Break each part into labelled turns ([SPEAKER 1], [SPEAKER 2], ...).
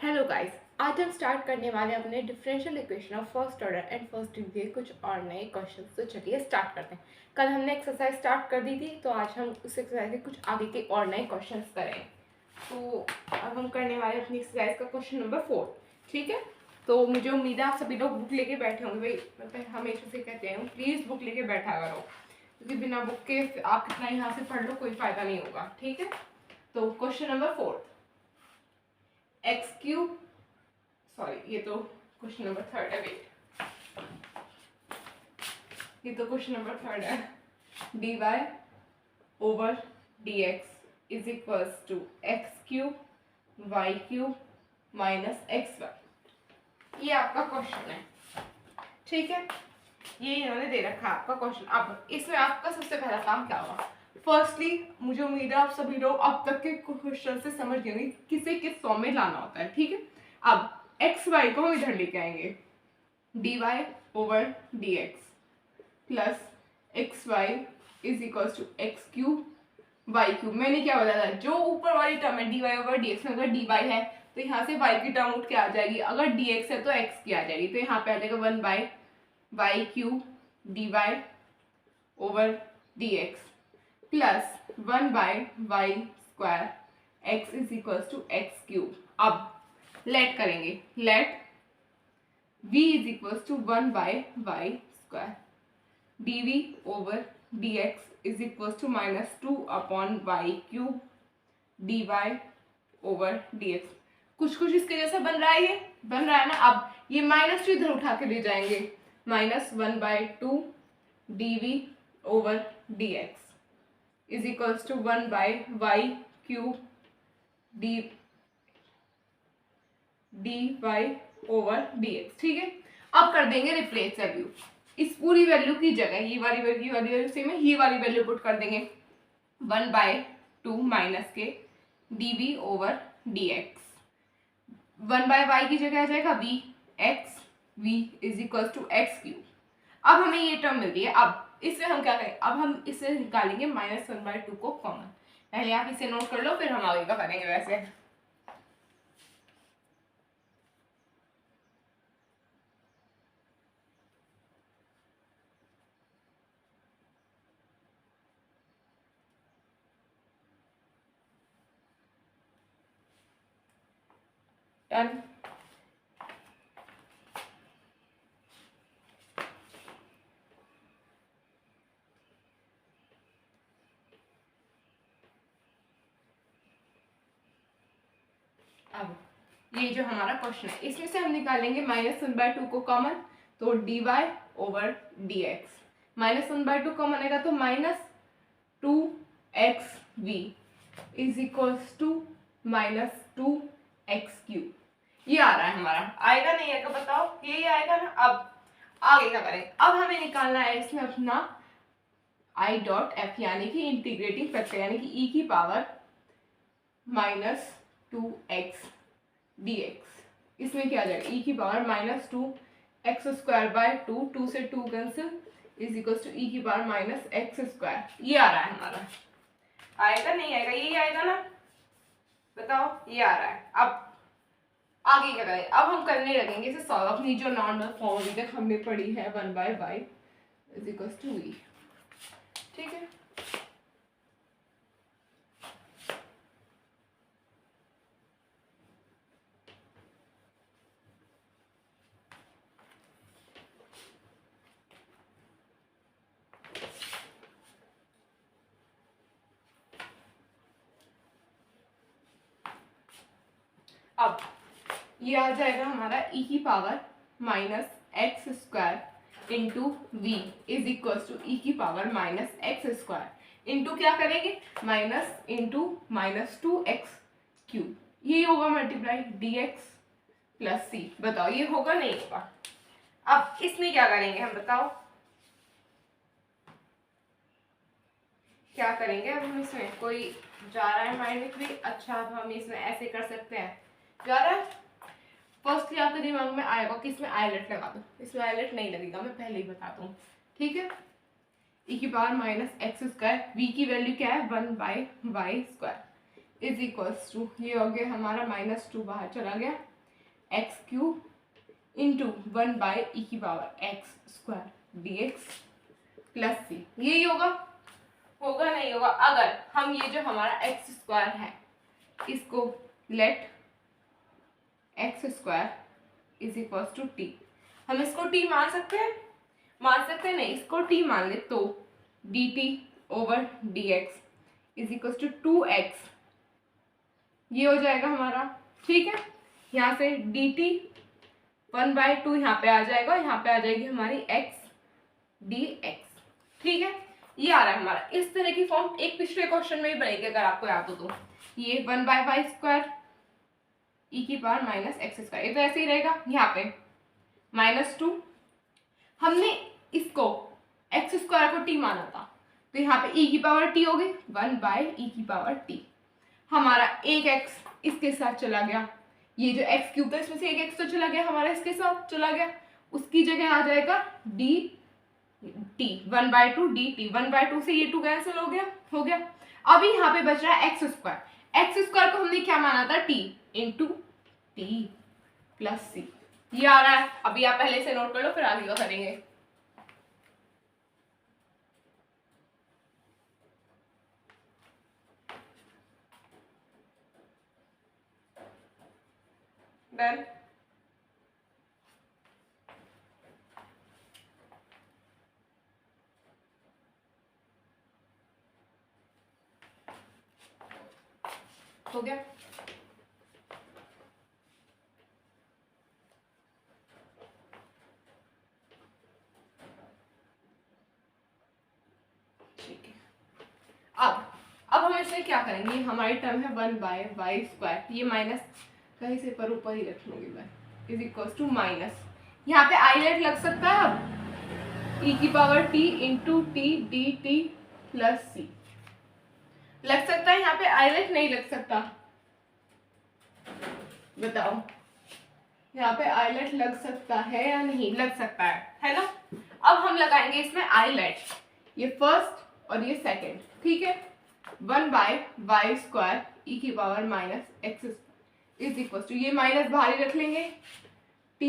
[SPEAKER 1] Hello guys, आज हम start करने वाले हैं अपने differential equation of first order and first degree के कुछ और नए क्वेश्चंस। तो चलिए स्टार्ट करते हैं। कल हमने एक्सरसाइज स्टार्ट कर दी थी, तो आज हम उस एक्सरसाइज के कुछ आगे के और नए क्वेश्चंस करेंगे। तो अब हम करने वाले अपनी एक्सरसाइज का क्वेश्चन नंबर 4। ठीक है, तो मुझे उम्मीद है आप सभी लोग बुक लेके बैठे होंगे। भाई मैं हमेशा से कहते हैं प्लीज़ बुक लेके बैठा करो, क्योंकि बिना बुक के आप कितना यहाँ से पढ़ लो कोई फ़ायदा नहीं होगा। ठीक है, तो question number 4, x cube, sorry ये तो क्वेश्चन नंबर 3 है, वेट, ये तो क्वेश्चन नंबर 3 है। dy over dx is equals to x cube y cube minus x y. ये आपका क्वेश्चन है। ठीक है, ये इन्होंने दे रखा है आपका क्वेश्चन। अब इसमें आपका सबसे पहला काम क्या होगा? फर्स्टली मुझे उम्मीद है आप सभी लोग अब तक के क्वेश्चन से समझ गए होंगे किसे किस फॉर्म में लाना होता है। ठीक है, अब एक्स वाई को हम इधर लेके आएंगे, d y over d x plus x y is equals to x cube y cube. मैंने क्या बताया था, जो ऊपर वाली टर्म है d y over d x में अगर डी वाई है तो यहाँ से वाई की टर्म उठ के आ जाएगी, अगर डी एक्स है तो एक्स की आ जाएगी, तो यहाँ पे आ जाएगा 1 by y cube d y over d x plus 1 by y square x is equals to x cube. अब लेट करेंगे, let v is equals to 1 by y square dv over dx is equals to -2 upon y cube dy over dx। कुछ कुछ इसके जैसा बन रहा है, ये बन रहा है ना। अब ये -2 इधर उठा के ले जाएंगे, -1/2 dv over dx is equals to 1 by y cube dy over dx। ठीक है, अब कर देंगे रिप्लेस वैल्यू। इस पूरी वैल्यू की जगह ये वाली वैल्यू सेम है, ये वाली वैल्यू पुट कर देंगे 1/2 माइनस के dv over dx। 1 by y की जगह आ जाएगा v x, v is equal to x cube. अब हमें ये टर्म मिल रही है। अब इससे हम क्या करें, अब हम इससे निकालेंगे -1/2 को कॉमन। पहले आप इसे नोट कर लो, फिर हम आगे का करेंगे। वैसे डन। अब ये जो हमारा क्वेश्चन है, इसमें से हम निकालेंगे -1/2 को कॉमन, तो dy ओवर dx। -1/2 कॉमन आएगा तो -2xv is equals to -2x cube. ये आ रहा है हमारा, आएगा नहीं आएगा बताओ? ये आएगा ना। अब आगे क्या करें, अब हमें निकालना है इसमें अपना i डॉट f, यानी कि इंटीग्रेटिंग फैक्टर, यानी कि e की पावर -2x dx। इसमें क्या आ जाएगा, e की पावर -2x² 2 से 2 cancel is equal to e की पावर -x²। ये आ रहा है हमारा, आएगा नहीं आएगा? ये आएगा ना, बताओ? ये आ रहा है। अब आगे क्या करें, अब हम करने लगेंगे इसे सॉल्व। अपनी जो नॉर्मल फॉर्म अभी तक हमने पढ़ी है 1 by y is equal to v। ठीक है, अब ये आ जाएगा हमारा e की power -x² into v is equal to e की पावर -x² इंटू क्या करेंगे, माइनस इंटू -2x³। ये होगा मल्टीप्लाई dx प्लस c। बताओ ये होगा नहीं होगा? अब इसमें क्या करेंगे हम, बताओ क्या करेंगे? अब हम इसमें कोई जा रहा है माइंड में? अच्छा, अब हम इसमें ऐसे कर सकते हैं, जा रहा है। फर्स्टली आपके दिमाग में आएगा कि इसमें आईलेट लगा दो, इसमें आईलेट नहीं लगेगा, मैं पहले ही बताता हूँ। ठीक है, e की पावर -x², v की वैल्यू क्या है 1 by y square is equals to, ये हो गया हमारा -2 बाहर चला गया, x cube into 1/e⁻x² dx plus c. यही होगा, होगा नहीं होगा? अगर हम ये जो हमारा x² है इसको let x² is equal to t, हम इसको t मान सकते हैं? मान सकते हैं नहीं, इसको t मान ले तो dt/dx is equal to 2x, ये हो जाएगा हमारा। ठीक है, यहाँ से dt 1/2 यहाँ पे आ जाएगा, यहाँ पे आ जाएगी हमारी x dx। ठीक है, ये आ रहा है हमारा। इस तरह की फॉर्म एक पिछले क्वेश्चन में ही बनेगी अगर आपको याद हो तो, ये 1/y² e⁻x², ये तो ऐसे ही रहेगा। यहाँ पे -2, हमने इसको x² को t माना था तो यहाँ पे e⁻t हो गई 1/e⁻t। हमारा एक x इसके साथ चला गया, ये जो x³ था इसमें से एक x तो चला गया हमारा, इसके साथ चला गया, उसकी जगह आ जाएगा dt 1/2 dt, 1/2 से ये 2 कैंसिल हो गया, हो गया। अभी यहाँ पे बच रहा है x² को हमने क्या माना था? t into T plus c, ये आ रहा है। अभी आप पहले से नोट कर लो, फिर आगे का करेंगे। डन। हो गया। ठीक है, अब हम इसमें क्या करेंगे? हमारी टर्म है 1/y², ये माइनस कहीं से पर ऊपर ही रख लूंगी मैं, इज इक्वल टू माइनस, यहाँ पे आईलेट लग सकता है अब e⁻t into t dt plus c, लग सकता है यहाँ पे आईलेट? नहीं लग सकता, बताओ यहाँ पे आईलेट लग सकता है या नहीं? लग सकता है ना? अब हम लगाएंगे इसमें आईलेट, ये फर्स्ट और ये सेकंड। ठीक है, 1/y² e⁻x² is equal to, ये माइनस बाहर ही रख लेंगे, t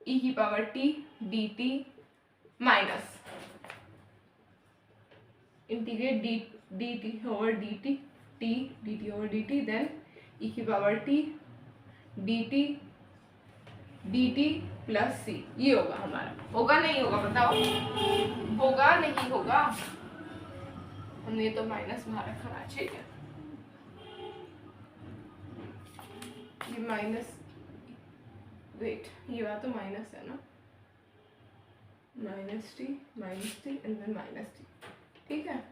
[SPEAKER 1] e⁻t dt minus integrate dt over dt, t dt over dt, then e⁻t dt dt plus c, ये होगा हमारा। होगा नहीं होगा? बताओ, होगा नहीं होगा? हमने तो माइनस बाहर रखा है। ठीक है, ये माइनस, वेट, ये बात तो माइनस है ना, -t एंड देन -t। ठीक है,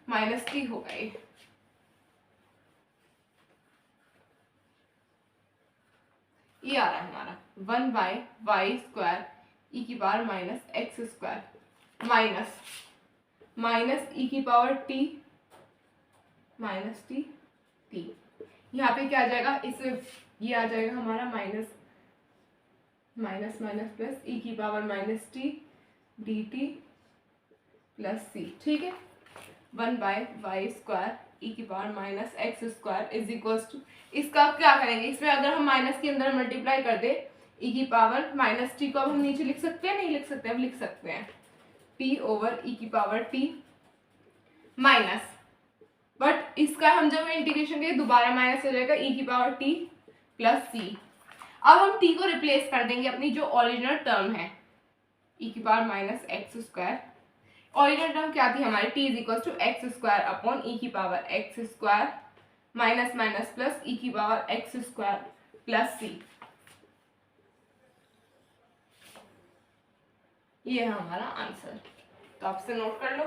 [SPEAKER 1] -t होगा ये आ रहा है हमारा 1/y² e⁻x² minus e⁻t t। यहाँ पे क्या आ जाएगा? इसमें ये आ जाएगा हमारा minus plus e⁻t dt plus c. ठीक है, 1/y² e⁻x² is equal to, इसका क्या करेंगे? इसमें अगर हम माइनस के अंदर मल्टीप्लाई कर दे e⁻t को, अब हम नीचे लिख सकते हैं? नहीं लिख सकते? अब लिख सकते हैं t over e⁻t minus, but इसका हम जब इंटीग्रेशन करें दोबारा माइनस हो जाएगा e⁻t प्लस सी। अब हम t को रिप्लेस कर देंगे अपनी जो ओरिजिनल टर्म है e⁻x²। ओरिजिनल टर्म क्या थी हमारी? t is equal to x² upon e⁻x² minus minus plus e⁻x² plus c, ये है हमारा आंसर। तो आपसे नोट कर लो।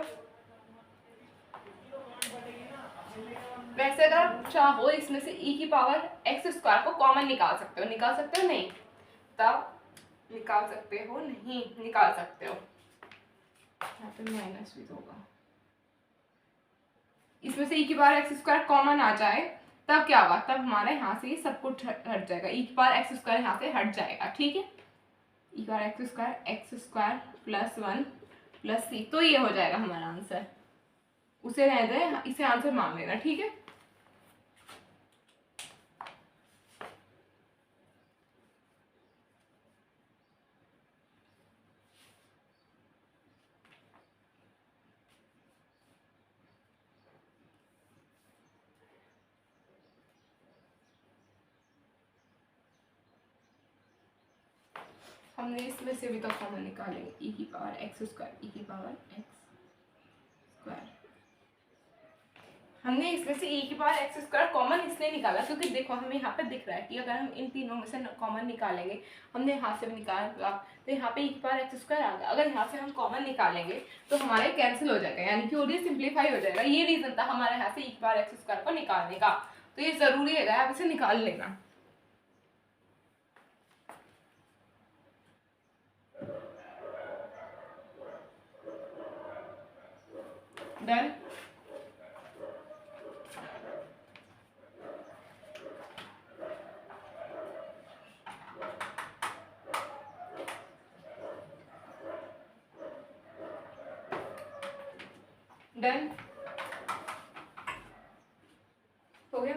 [SPEAKER 1] वैसे अगर आप चाहो इसमें से e⁻x² को कॉमन निकाल सकते हो, निकाल सकते हो? नहीं, तब निकाल सकते हो? नहीं निकाल सकते हो। यहाँ पे माइनस भी होगा, इसमें से e⁻x² कॉमन आ जाए तब क्या होगा? तब हमारा यहाँ से ये सब कुछ हट जाएगा, e⁻x² यहाँ से हट जाएगा। ठीक है, e⁻x² प्लस 1 प्लस सी, तो ये हो जाएगा हमारा आंसर। उसे रह जाए, इसे आंसर मान लेना। ठीक है, हमने इसमें से भी तो कॉमन निकालेंगे, ई की पावर एक्स स्क्वायर, ई की पावर एक्स स्क्वायर। हमने इसमें से ई की पावर एक्स स्क्वायर कॉमन इसलिए निकाला क्योंकि देखो हमें यहाँ पे दिख रहा है कि अगर हम इन तीनों में से कॉमन निकालेंगे, हमने यहाँ से भी निकाला तो यहाँ पे ई की पावर एक्स स्क्वायर आ गया। अगर यहाँ से हम कॉमन निकालेंगे तो हमारे कैंसिल हो जाएगा, यानी कि ओडी सिंप्लीफाई हो जाएगा। ये रीजन था हमारे यहाँ से ई की पावर एक्स स्क्वायर को निकालने का, तो ये जरूरी है आप इसे निकाल लेना। डन। डन हो गया।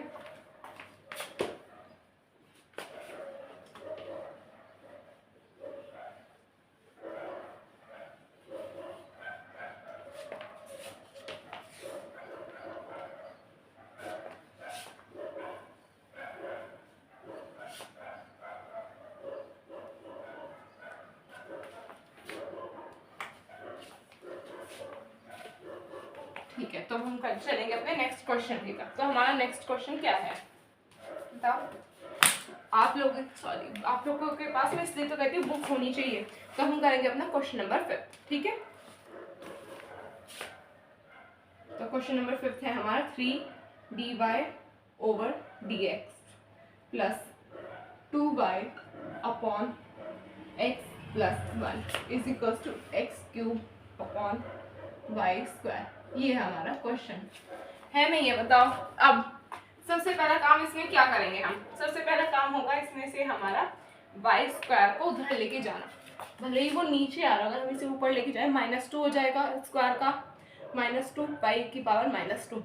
[SPEAKER 1] ठीक है, तो हम कल चलेंगे अपने नेक्स्ट क्वेश्चन की तरफ। तो हमारा नेक्स्ट क्वेश्चन क्या है बताओ? आप लोगों के पास मैं इसलिए तो कहती हूँ बुक होनी चाहिए। तो हम करेंगे अपना क्वेश्चन नंबर 5, ठीक है। तो क्वेश्चन नंबर 5 है हमारा 3dy over dx plus 2y upon x plus 1 is equal to x cube upon y square. ये है हमारा क्वेश्चन है। मैं ये बताओ, अब सबसे पहला काम इसमें क्या करेंगे हम? सबसे पहला काम होगा इसमें से हमारा वाई स्क्वायर को उधर लेके जाना। भले ही वो नीचे आ रहा, अगर हम इसे ऊपर लेके जाए -2 हो जाएगा स्क्वायर का, -2 वाई की पावर -2।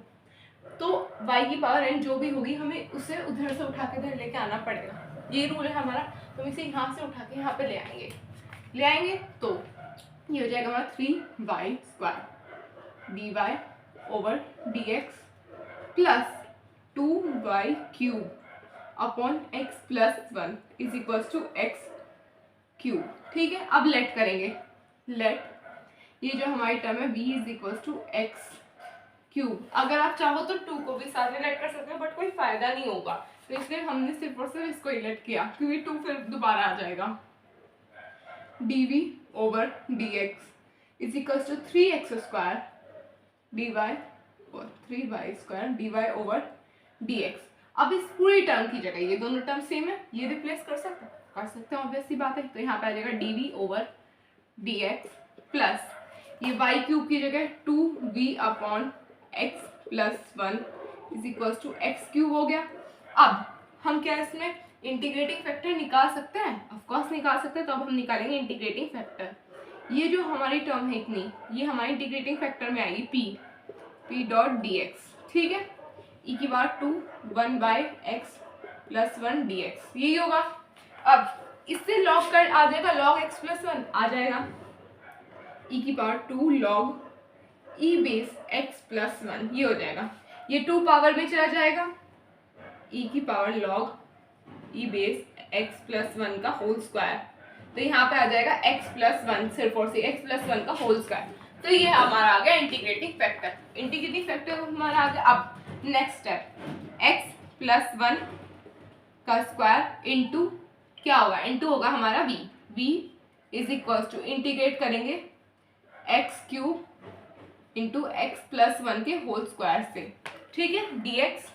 [SPEAKER 1] तो वाई की पावर n जो भी होगी हमें उसे उधर से उठा के इधर लेके आना पड़ेगा। ये रूल है हमारा। तो हम इसे यहाँ से उठा के यहाँ पे ले आएंगे तो ये हो जाएगा हमारा 3y square dy over dx plus 2y cube upon x plus 1 is equal to x cube. ठीक है, अब लेट करेंगे। लेट ये जो हमारी टर्म है v is equal to x cube. अगर आप चाहो तो 2 को भी साथ में लेट कर सकते हो, बट कोई फायदा नहीं होगा, तो इसलिए हमने सिर्फ और सिर्फ इसको ही लेट किया क्योंकि 2 फिर दोबारा आ जाएगा। dv over dx is equal to 3x square dy और 3y square dy over dx। अब इस पूरी टर्म की जगह ये दोनों टर्म सेम है, ये रिप्लेस कर सकते हैं ऑब्वियस सी बात है। तो यहाँ पे आ जाएगा dv ओवर dx प्लस ये y क्यूब की जगह 2v upon x plus 1 is equal to x cube हो गया। अब हम क्या इसमें इंटीग्रेटिंग फैक्टर निकाल सकते हैं? ऑफ कोर्स निकाल सकते हैं। तो अब हम निकालेंगे इंटीग्रेटिंग फैक्टर। ये जो हमारी टर्म है इतनी, ये हमारी इंटीग्रेटिंग फैक्टर में आएगी p डॉट dx। ठीक है, e की बार 2 1 बाय एक्स प्लस 1 dx यही होगा। अब इससे लॉग कर आ जाएगा, लॉग x प्लस 1 आ जाएगा, e की power 2 log e base x plus 1 ये हो जाएगा। ये 2 पावर में चला जाएगा, e की power log e base x plus 1 का होल स्क्वायर। तो यहाँ पे आ जाएगा x प्लस 1 सिर्फ और सिर्फ x प्लस 1 का होल स्क्वायर। तो ये हमारा आ गया इंटीग्रेटिंग फैक्टर। इंटीग्रेटिंग फैक्टर हमारा आ गया। अब नेक्स्ट स्टेप x प्लस 1 का स्क्वायर इंटू क्या होगा? इंटू होगा हमारा v is equal to integrate करेंगे x cube into x plus 1 के होल स्क्वायर से। ठीक है, dx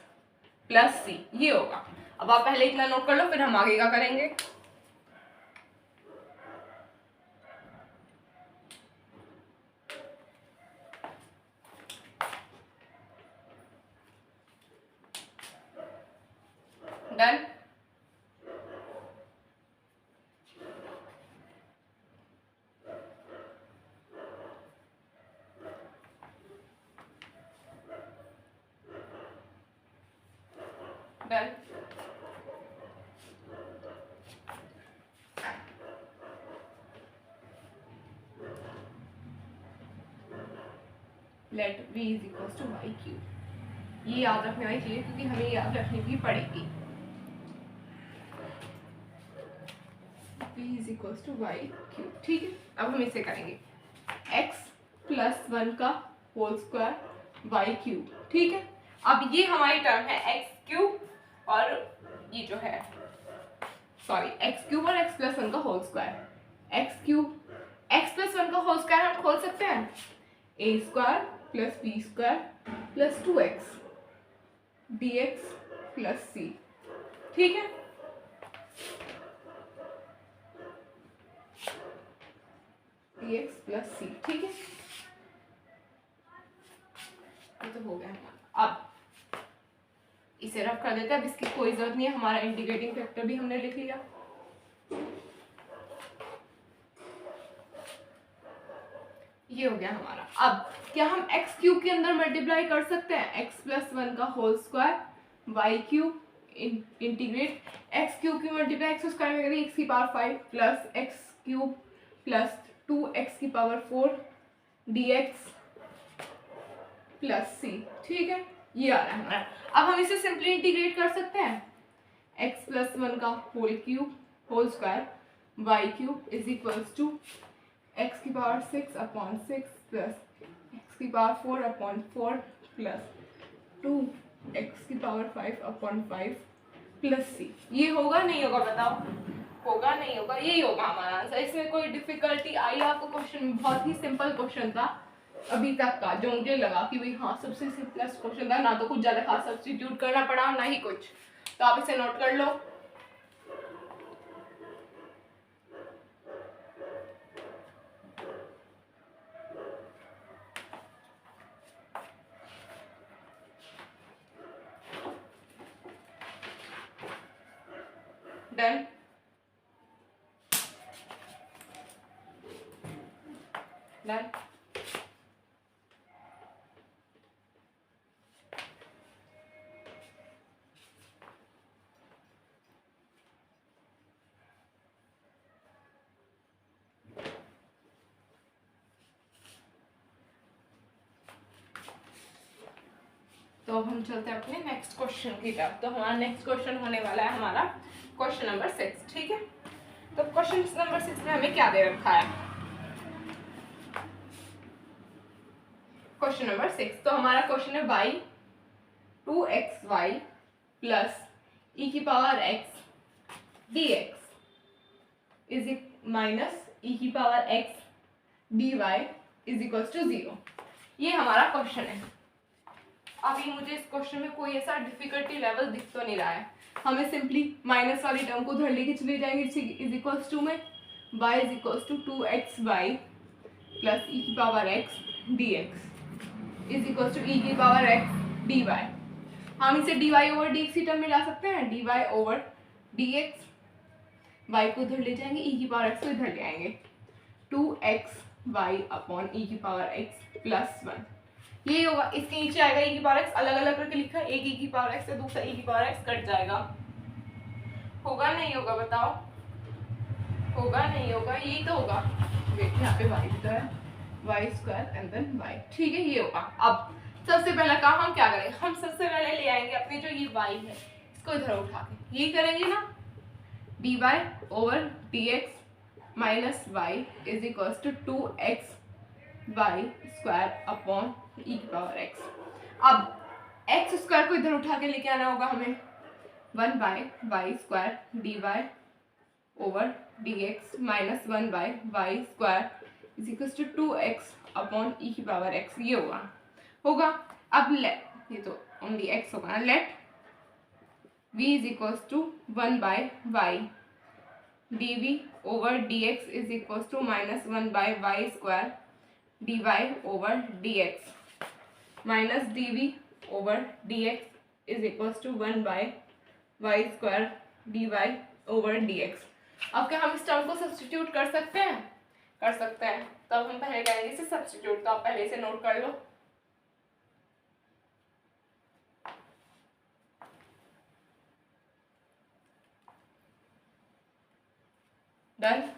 [SPEAKER 1] प्लस c ये होगा। अब आप पहले इतना नोट कर लो, फिर हम आगे क्या करेंगे। Done. Done. Let v is equal to y cube. ये याद रखने वाली चीज़ क्योंकि हमें याद रखनी भी पड़ेगी। v is equals to y cube. ठीक है, अब हम इसे करेंगे x प्लस 1 का होल स्क्वायर वाई क्यूब। ठीक है, अब ये हमारी टर्म है एक्स क्यूब और ये जो है सॉरी एक्स क्यूब और एक्स प्लस 1 का whole square. X cube x plus 1 का होल स्क्वायर हम खोल सकते हैं a square plus b square plus 2x dx plus c। ठीक है, dx प्लस c। ठीक है, ये तो हो गया हमारा। अब इसे रफ कर देते हैं, अब इसकी कोई जरूरत नहीं है, हमारा इंटीग्रेटिंग फैक्टर भी हमने लिख लिया। ये हो गया हमारा। अब क्या हम एक्स क्यूब के अंदर मल्टीप्लाई कर सकते हैं एक्स प्लस 1 का whole square y cube integrate x cube की मल्टीप्लाई एक्स स्क्वायर में करेंगे एक्स की power 5 plus x cube plus 2x की पावर 4 dx प्लस c। ठीक है, ये आ रहा है हमारा। अब हम इसे सिंपली इंटीग्रेट कर सकते हैं x प्लस 1 का whole cube whole square y cube is equals to x की पावर 6 अपॉन 6 प्लस x की पावर 4 अपॉन 4 प्लस 2x की पावर 5 अपॉन 5 प्लस c। ये होगा नहीं होगा बताओ? होगा नहीं होगा? यही होगा हमारा आंसर। इसमें कोई डिफिकल्टी आई आपको? क्वेश्चन बहुत ही सिंपल क्वेश्चन था अभी तक का, जो मुझे लगा कि भाई हाँ सबसे सिंपलेस्ट क्वेश्चन था, ना तो कुछ ज्यादा खास सब्स्टिट्यूट करना पड़ा ना ही कुछ, तो आप इसे नोट कर लो। Done, done. तो अब हम चलते हैं अपने नेक्स्ट क्वेश्चन की तरफ। तो हमारा नेक्स्ट क्वेश्चन होने वाला है हमारा क्वेश्चन नंबर 6। ठीक है, तो क्वेश्चन नंबर 6 में हमें क्या दे रखा है? क्वेश्चन नंबर 6, तो हमारा क्वेश्चन है y 2xy प्लस e की power x dx is minus e की power x dy is equals to 0। ये हमारा क्वेश्चन है। अभी मुझे इस क्वेश्चन में कोई ऐसा डिफिकल्टी लेवल दिख तो नहीं रहा है। हमें सिंपली माइनस वाली टर्म को उधर लेके चले जाएंगे इज इक्वल्स टू में y is equals to 2xy plus e की power x dx is equals to e की पावर x dy। हम इसे dy ओवर dx की टर्म में ला सकते हैं, dy ओवर dx, y को उधर ले जाएंगे, e की पावर x को इधर ले आएंगे, 2xy अपॉन e की पावर x प्लस 1। ये होगा, इसके नीचे आएगा e की पावर x, अलग अलग करके लिखा है, एक e की पावर x से दूसरा e की पावर x कट जाएगा। होगा नहीं होगा बताओ? होगा नहीं होगा? यही तो होगा। वेट, यहाँ पे y तो है, y square and then y। ठीक है, ये होगा। अब सबसे पहला काम हम क्या करेंगे? हम सबसे पहले ले आएंगे अपने जो ये y है इसको इधर उठा के, ये करेंगे ना dy over dx minus y is equals to 2x y square upon e की पावर x। अब x स्क्वायर को इधर उठा के लेके आना होगा हमें, 1 by y square dy over dx minus 1 by y square is equals to 2x upon e की पावर x। ये होगा। अब लेट, ये तो ओनली x होगा ना, let v is equals to 1 by y dv over dx is equals to minus 1 by y square dy over dx minus dv over dx is equals to 1 by y square dy over dx। अब क्या हम इस term को substitute कर सकते हैं? कर सकते हैं। तो अब हम पहले करेंगे इसे सब्स्टिट्यूट, तो आप पहले इसे नोट कर लो। Done,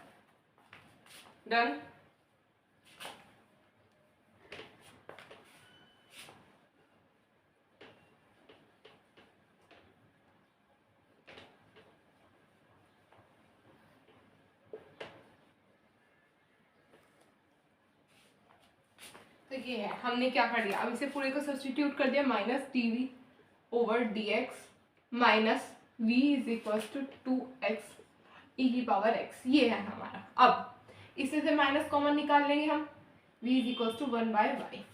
[SPEAKER 1] done. ये है, हमने क्या कर दिया, अब इसे पूरे को सब्सटीट्यूट कर दिया, minus d over d x minus v is equal to 2x e की पावर x, ये है हमारा। अब इससे से माइनस कॉमन निकाल लेंगे हम, v is equal to 1/y।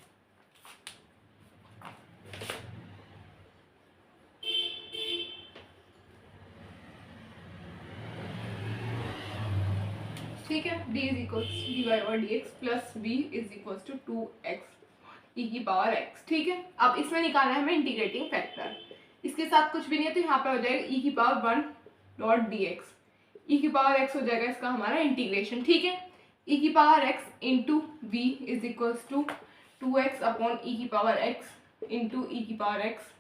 [SPEAKER 1] ठीक है, d is equal to dy over dx plus v is equal to 2x e की पावर x। ठीक है, अब इसमें निकालना है हमें इंटीग्रेटिंग फैक्टर, इसके साथ कुछ भी नहीं है तो यहाँ पे हो जाएगा ई की पावर 1 डॉट dx, ई की पावर x हो जाएगा इसका हमारा इंटीग्रेशन। ठीक है, ई की power x into v is equal to 2x upon e की पावर x इंटू ई की power x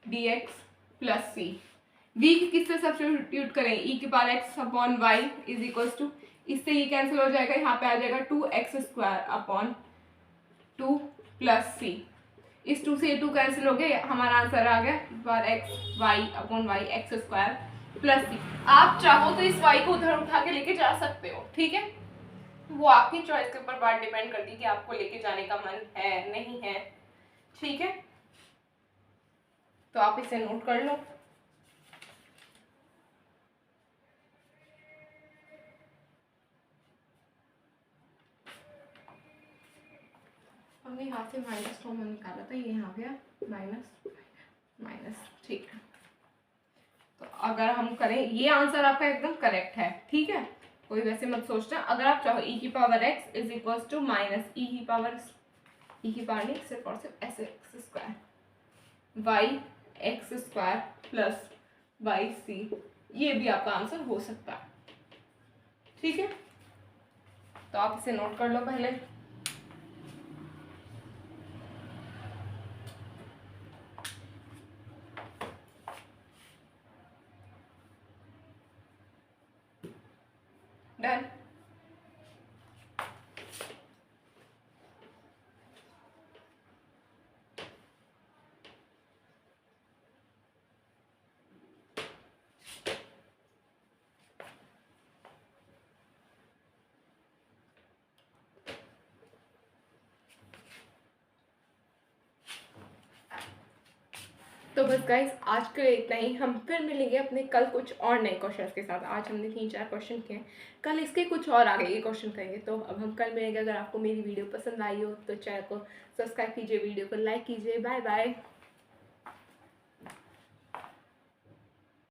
[SPEAKER 1] dx plus c. v किससे सब्स्टिट्यूट करें, ई की power x upon y is equal to, इससे ये कैंसिल हो जाएगा, यहाँ पे आ जाएगा 2x स्क्वायर अपॉन 2 प्लस सी। इस 2 से ये 2 कैंसिल हो गया, हमारा आंसर आ गया बार x y upon y x square plus c. आप चाहो तो इस y को उधर उठा के लेके जा सकते हो, ठीक है, वो आपकी चॉइस के ऊपर बात डिपेंड करती है कि आपको लेके जाने का मन है नहीं है। ठीक है, तो आप इसे नोट कर लो। हमने यहाँ से माइनस कॉमन निकाला था, ये यहाँ गया माइनस माइनस। ठीक है, तो अगर हम करें, ये आंसर आपका एकदम करेक्ट है। ठीक है, कोई वैसे मत सोचना, अगर आप चाहो ई की power x is equal to minus e की पावर नहीं, सिर्फ और सिर्फ ऐसे x square y x square plus y c, ये भी आपका आंसर हो सकता है। ठीक है, तो आप इसे नोट कर लो पहले। डन। तो बस गाइस आज के लिए इतना ही, हम फिर मिलेंगे अपने कल कुछ और नए क्वेश्चंस के साथ। आज हमने 3-4 क्वेश्चन किए, कल इसके कुछ और आगे के क्वेश्चन करेंगे। तो अब हम कल मिलेंगे। अगर आपको मेरी वीडियो पसंद आई हो तो चैनल को सब्सक्राइब कीजिए, वीडियो को लाइक कीजिए। Bye bye.